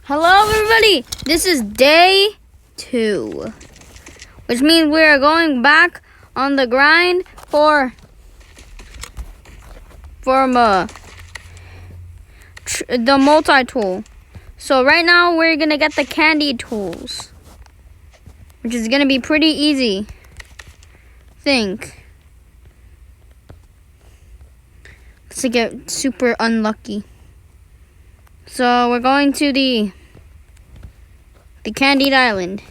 Hello everybody, this is day 2, which means we are going back on the grind for the multi-tool. So right now we're gonna get the candy tools, which is gonna be pretty easy, think. Let's get super unlucky. So we're going to the Candied Island.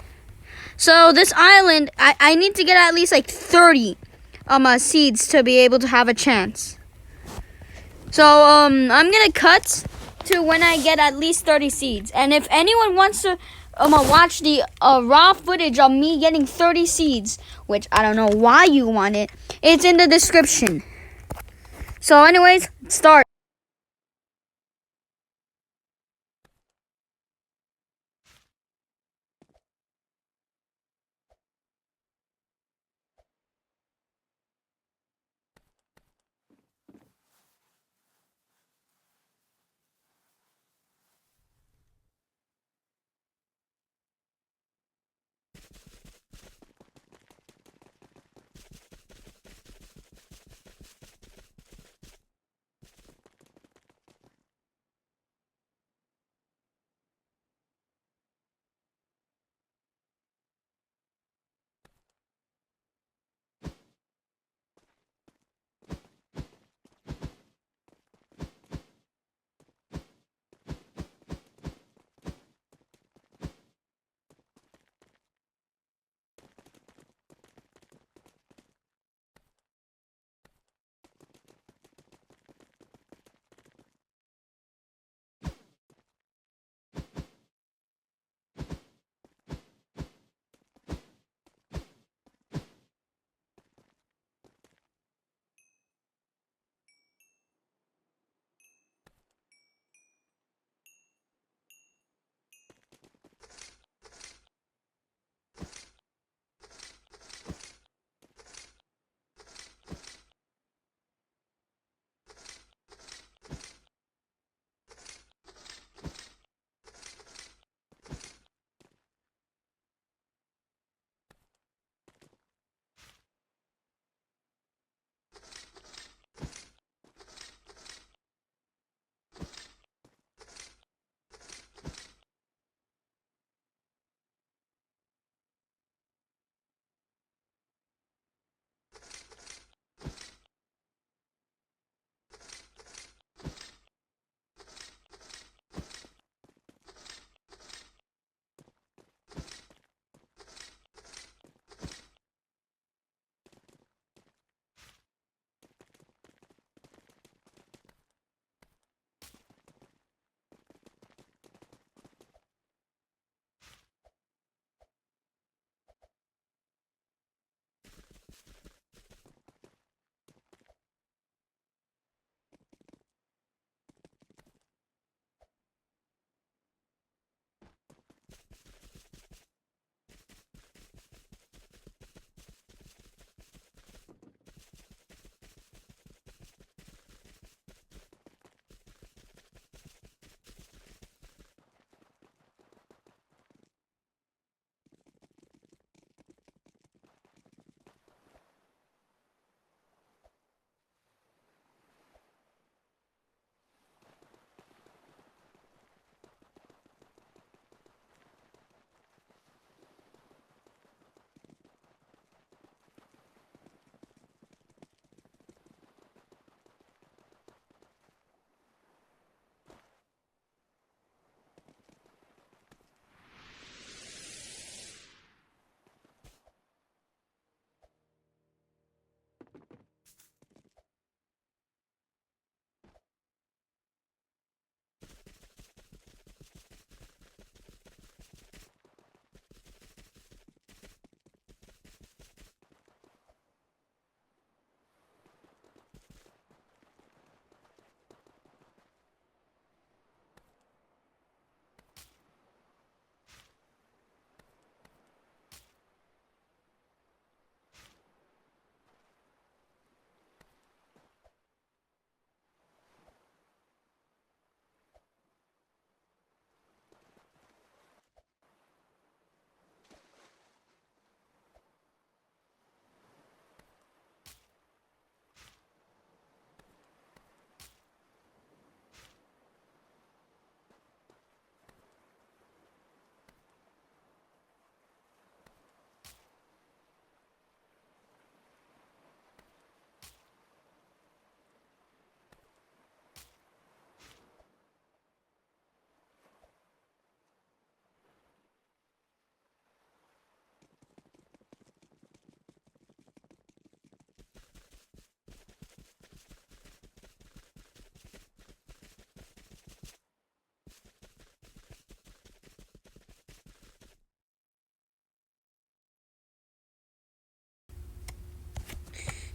So this island, I need to get at least like 30 seeds to be able to have a chance. So I'm gonna cut to when I get at least 30 seeds. And if anyone wants to watch the raw footage of me getting 30 seeds, which I don't know why you want it, it's in the description. So anyways, start.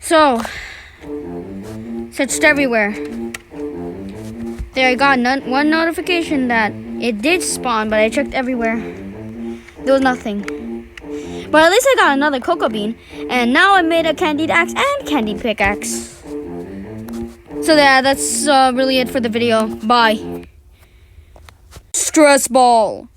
So, searched everywhere. There, I got one notification that it did spawn, but I checked everywhere. There was nothing. But at least I got another cocoa bean, and now I made a candied axe and candied pickaxe. So yeah, that's really it for the video. Bye. Stress ball.